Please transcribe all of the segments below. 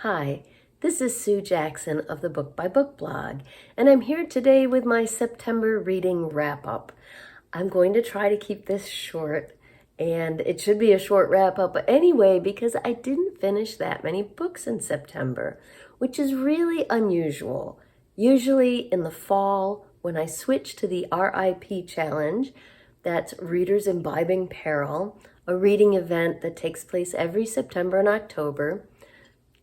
Hi, this is Sue Jackson of the Book by Book blog, and I'm here today with my September reading wrap-up. I'm going to try to keep this short, and it should be a short wrap-up anyway because I didn't finish that many books in September, which is really unusual. Usually in the fall, when I switch to the RIP challenge, that's Readers Imbibing Peril, a reading event that takes place every September and October.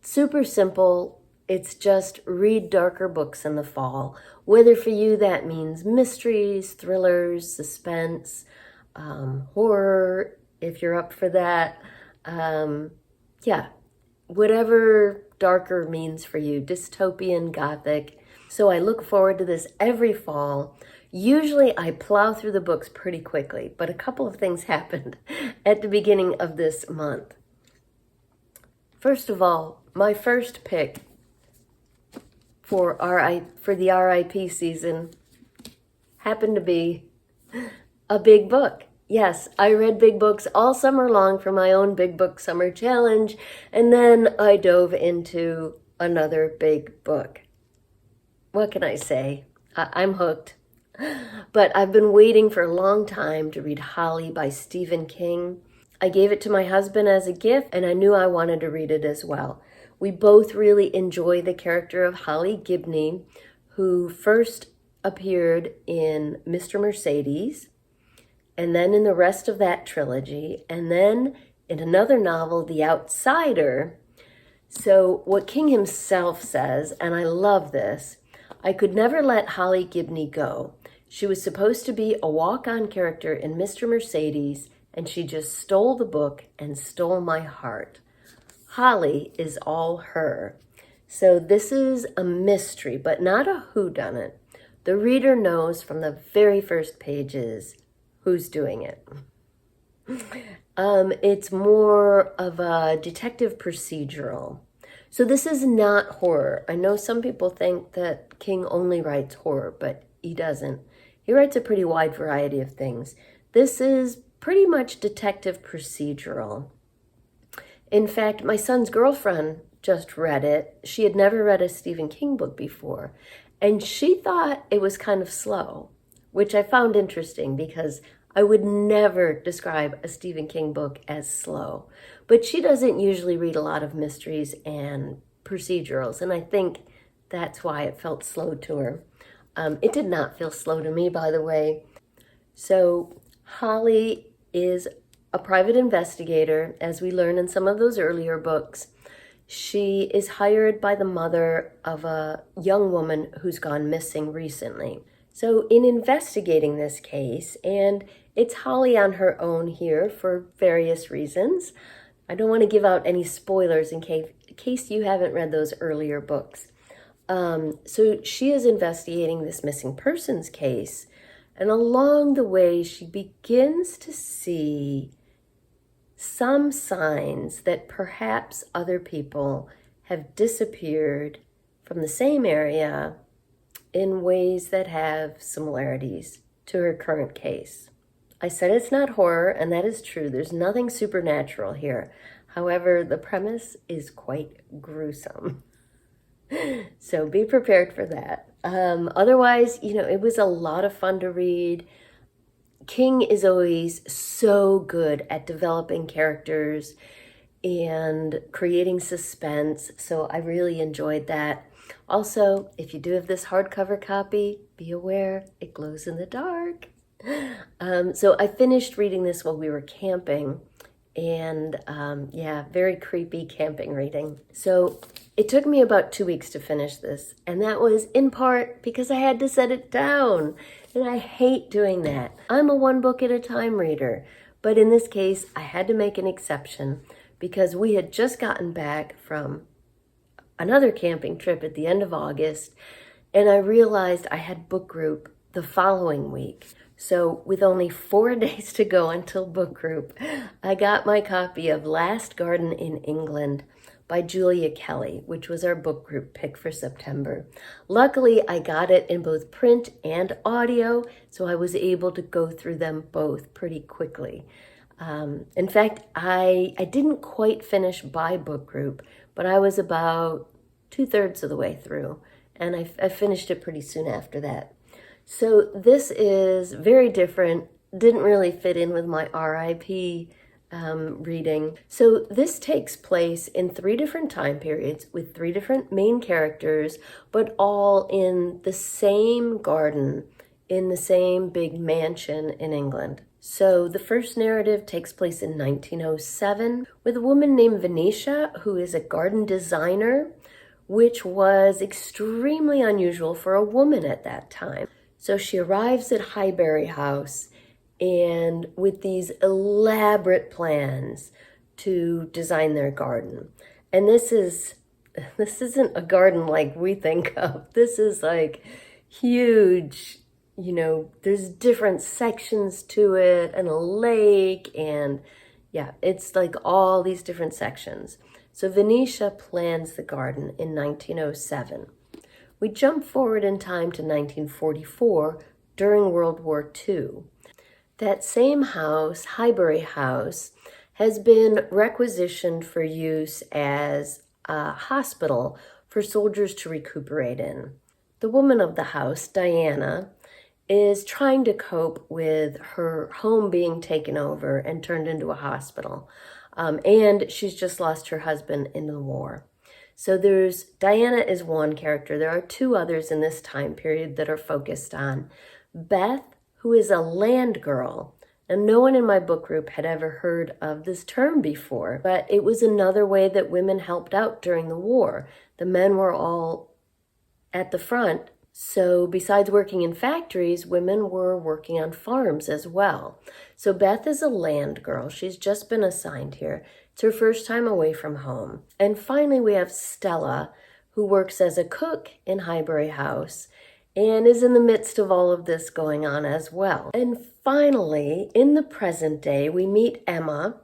Super simple. It's just read darker books in the fall. Whether for you that means mysteries, thrillers, suspense, horror, if you're up for that. Yeah, whatever darker means for you, dystopian, gothic. So I look forward to this every fall. Usually I plow through the books pretty quickly, but a couple of things happened at the beginning of this month. First of all, my first pick for the RIP season happened to be a big book. Yes, I read big books all summer long for my own Big Book Summer Challenge, and then I dove into another big book. What can I say? I'm hooked. But I've been waiting for a long time to read Holly by Stephen King. I gave it to my husband as a gift, and I knew I wanted to read it as well. We both really enjoy the character of Holly Gibney, who first appeared in Mr. Mercedes, and then in the rest of that trilogy, and then in another novel, The Outsider. So what King himself says, and I love this, I could never let Holly Gibney go. She was supposed to be a walk-on character in Mr. Mercedes, and she just stole the book and stole my heart. Holly is all her. So this is a mystery, but not a whodunit. The reader knows from the very first pages who's doing it. It's more of a detective procedural. So this is not horror. I know some people think that King only writes horror, but he doesn't. He writes a pretty wide variety of things. This is pretty much detective procedural. In fact, my son's girlfriend just read it. She had never read a Stephen King book before, and she thought it was kind of slow, which I found interesting because I would never describe a Stephen King book as slow. But she doesn't usually read a lot of mysteries and procedurals, and I think that's why it felt slow to her. It did not feel slow to me, by the way. So Holly is a private investigator, as we learn in some of those earlier books. She is hired by the mother of a young woman who's gone missing recently. So in investigating this case, and it's Holly on her own here for various reasons. I don't want to give out any spoilers in case you haven't read those earlier books. So she is investigating this missing persons case, and along the way she begins to see some signs that perhaps other people have disappeared from the same area in ways that have similarities to her current case. I said it's not horror, and that is true. There's nothing supernatural here. However, the premise is quite gruesome. So be prepared for that. Otherwise, it was a lot of fun to read. King is always so good at developing characters and creating suspense, so I really enjoyed that. Also, if you do have this hardcover copy, be aware it glows in the dark. So I finished reading this while we were camping, and very creepy camping reading. So it took me about 2 weeks to finish this, and that was in part because I had to set it down. And I hate doing that. I'm a one book at a time reader, but in this case, I had to make an exception because we had just gotten back from another camping trip at the end of August, and I realized I had book group the following week. So with only 4 days to go until book group, I got my copy of Last Garden in England by Julia Kelly, which was our book group pick for September. Luckily, I got it in both print and audio, so I was able to go through them both pretty quickly. In fact, I didn't quite finish by book group, but I was about 2/3 of the way through, and I finished it pretty soon after that. So this is very different, didn't really fit in with my RIP reading. So this takes place in 3 different time periods with 3 different main characters, but all in the same garden, in the same big mansion in England. So the first narrative takes place in 1907 with a woman named Venetia, who is a garden designer, which was extremely unusual for a woman at that time. So she arrives at Highbury House and with these elaborate plans to design their garden. And this isn't a garden like we think of. This is like huge, there's different sections to it and a lake, and yeah, it's like all these different sections. So Venetia plans the garden in 1907. We jump forward in time to 1944 during World War II. That same house, Highbury House, has been requisitioned for use as a hospital for soldiers to recuperate in. The woman of the house, Diana, is trying to cope with her home being taken over and turned into a hospital. And she's just lost her husband in the war. So Diana is one character. There are 2 others in this time period that are focused on. Beth, who is a land girl. And no one in my book group had ever heard of this term before, but it was another way that women helped out during the war. The men were all at the front. So besides working in factories, women were working on farms as well. So Beth is a land girl. She's just been assigned here. It's her first time away from home. And finally, we have Stella, who works as a cook in Highbury House and is in the midst of all of this going on as well. And finally, in the present day, we meet Emma,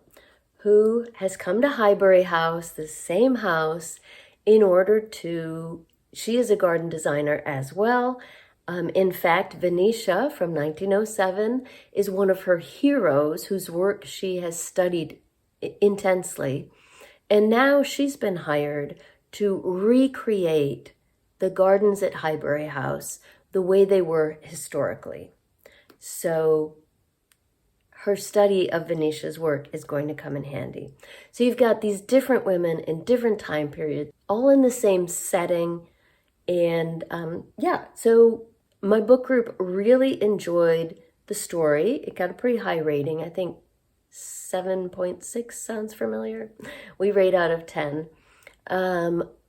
who has come to Highbury House, the same house, in order to... She is a garden designer as well. In fact, Venetia from 1907 is one of her heroes whose work she has studied intensely. And now she's been hired to recreate the gardens at Highbury House the way they were historically. So her study of Venetia's work is going to come in handy. So you've got these different women in different time periods, all in the same setting. And so my book group really enjoyed the story. It got a pretty high rating. I think 7.6 sounds familiar. We rate out of 10.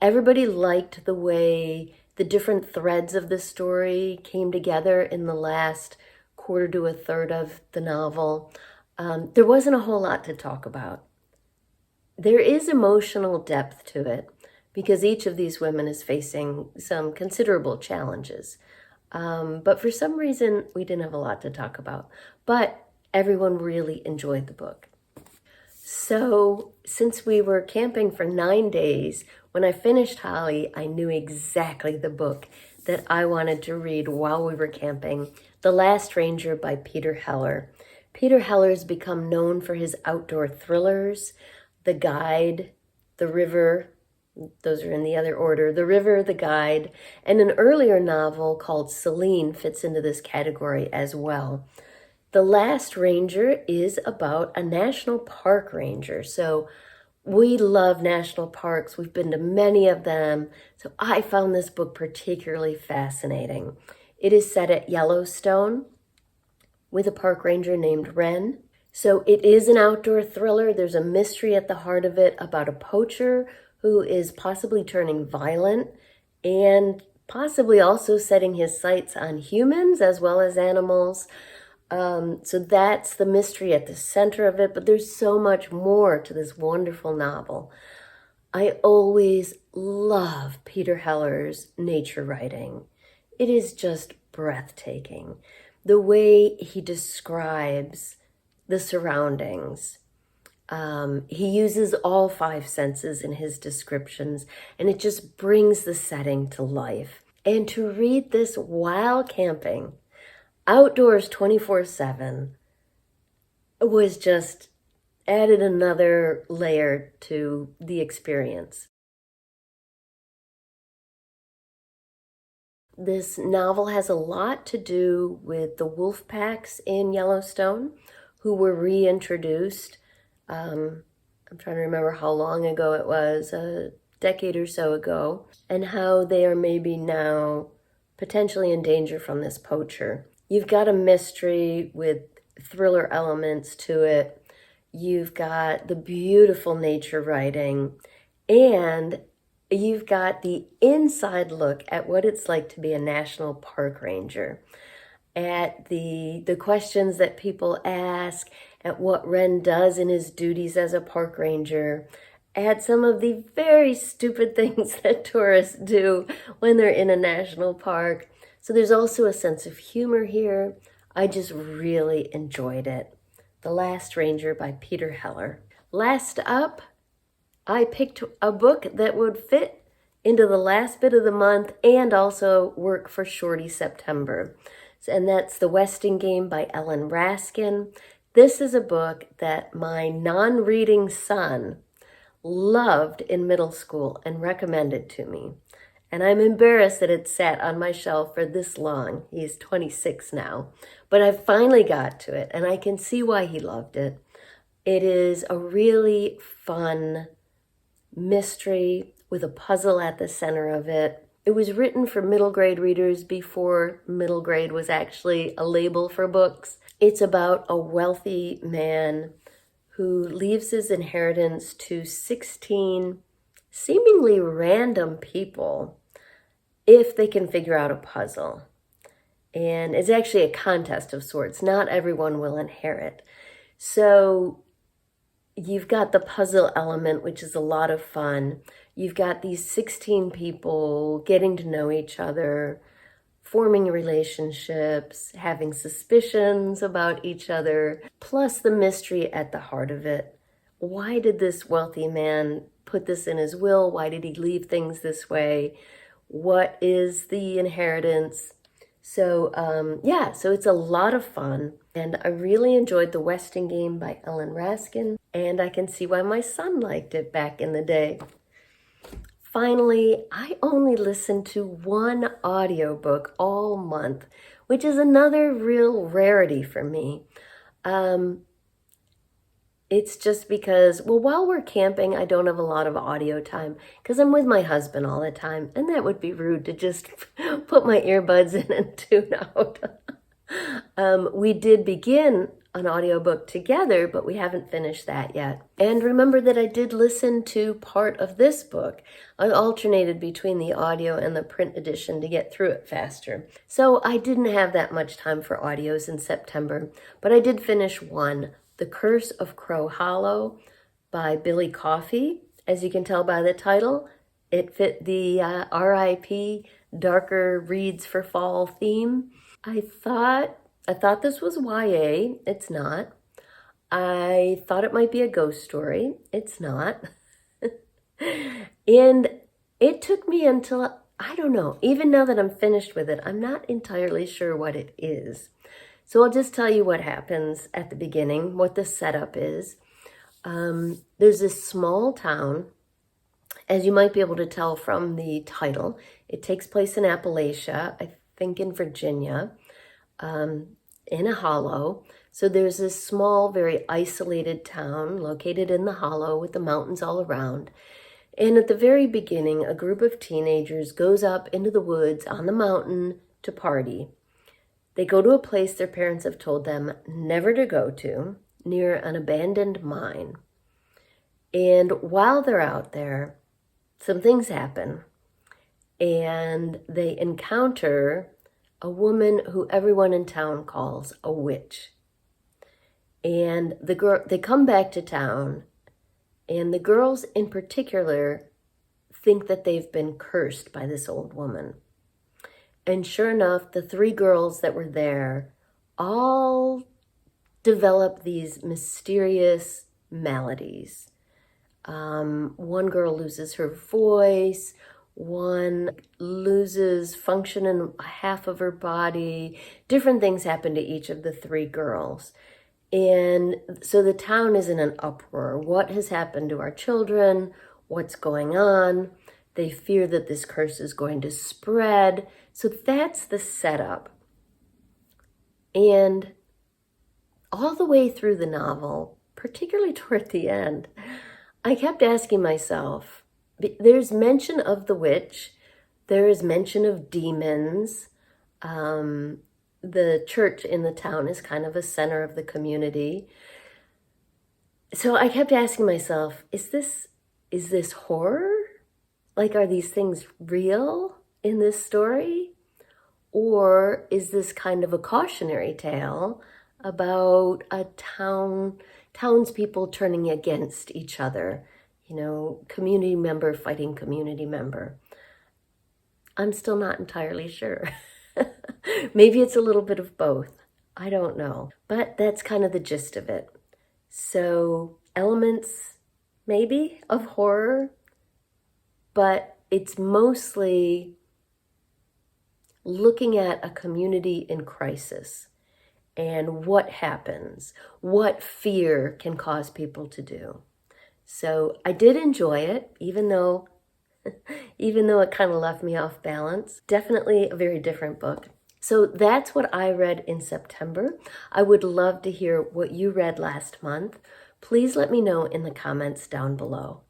Everybody liked the way the different threads of the story came together in the last quarter to a third of the novel. There wasn't a whole lot to talk about. There is emotional depth to it because each of these women is facing some considerable challenges. But for some reason, we didn't have a lot to talk about. But everyone really enjoyed the book. So since we were camping for 9 days, when I finished Holly, I knew exactly the book that I wanted to read while we were camping, The Last Ranger by Peter Heller. Peter Heller's become known for his outdoor thrillers, The Guide, The River, those are in the other order, The River, The Guide, and an earlier novel called Celine fits into this category as well. The Last Ranger is about a national park ranger. So we love national parks. We've been to many of them. So I found this book particularly fascinating. It is set at Yellowstone with a park ranger named Wren. So it is an outdoor thriller. There's a mystery at the heart of it about a poacher who is possibly turning violent and possibly also setting his sights on humans as well as animals. So that's the mystery at the center of it, but there's so much more to this wonderful novel. I always love Peter Heller's nature writing. It is just breathtaking. The way he describes the surroundings. He uses all 5 senses in his descriptions, and it just brings the setting to life. And to read this while camping, outdoors 24/7, was just added another layer to the experience. This novel has a lot to do with the wolf packs in Yellowstone who were reintroduced. I'm trying to remember how long ago it was, a decade or so ago, and how they are maybe now potentially in danger from this poacher. You've got a mystery with thriller elements to it. You've got the beautiful nature writing, and you've got the inside look at what it's like to be a national park ranger, at the questions that people ask, at what Wren does in his duties as a park ranger, at some of the very stupid things that tourists do when they're in a national park. So there's also a sense of humor here. I just really enjoyed it. The Last Ranger by Peter Heller. Last up, I picked a book that would fit into the last bit of the month and also work for Shorty September. And that's The Westing Game by Ellen Raskin. This is a book that my non-reading son loved in middle school and recommended to me. And I'm embarrassed that it sat on my shelf for this long. He's 26 now. But I finally got to it, and I can see why he loved it. It is a really fun mystery with a puzzle at the center of it. It was written for middle grade readers before middle grade was actually a label for books. It's about a wealthy man who leaves his inheritance to 16 seemingly random people if they can figure out a puzzle. And it's actually a contest of sorts. Not everyone will inherit. So you've got the puzzle element, which is a lot of fun. You've got these 16 people getting to know each other, forming relationships, having suspicions about each other, plus the mystery at the heart of it. Why did this wealthy man put this in his will? Why did he leave things this way? What is the inheritance? So so it's a lot of fun, and I really enjoyed The Westing Game by Ellen Raskin, and I can see why my son liked it back in the day. Finally, I only listened to one audiobook all month, which is another real rarity for me. It's just because, well, while we're camping, I don't have a lot of audio time because I'm with my husband all the time, and that would be rude to just put my earbuds in and tune out. We did begin an audiobook together, but we haven't finished that yet. And remember that I did listen to part of this book. I alternated between the audio and the print edition to get through it faster. So I didn't have that much time for audios in September, but I did finish one, The Curse of Crow Hollow by Billy Coffey. As you can tell by the title, it fit the RIP Darker Reads for Fall theme. I thought this was YA. It's not. I thought it might be a ghost story. It's not. And it took me until, I don't know, even now that I'm finished with it, I'm not entirely sure what it is. So I'll just tell you what happens at the beginning, what the setup is. There's this small town, as you might be able to tell from the title. It takes place in Appalachia, I think in Virginia, in a hollow. So there's this small, very isolated town located in the hollow with the mountains all around. And at the very beginning, a group of teenagers goes up into the woods on the mountain to party. They go to a place their parents have told them never to go to, near an abandoned mine. And while they're out there, some things happen. And they encounter a woman who everyone in town calls a witch. And they come back to town, and the girls in particular think that they've been cursed by this old woman. And sure enough, the three girls that were there all develop these mysterious maladies. One girl loses her voice. One loses function in half of her body. Different things happen to each of the three girls. And so the town is in an uproar. What has happened to our children? What's going on? They fear that this curse is going to spread So that's the setup. And all the way through the novel, particularly toward the end, I kept asking myself, there's mention of the witch, there is mention of demons. The church in the town is kind of a center of the community. So I kept asking myself, is this horror? Like, are these things real in this story? Or is this kind of a cautionary tale about a townspeople turning against each other? You know, community member fighting community member. I'm still not entirely sure. Maybe it's a little bit of both. I don't know. But that's kind of the gist of it. So elements, maybe, of horror, but it's mostly looking at a community in crisis and what happens, what fear can cause people to do. So I did enjoy it, even though it kind of left me off balance. Definitely a very different book. So that's what I read in September. I would love to hear what you read last month. Please let me know in the comments down below.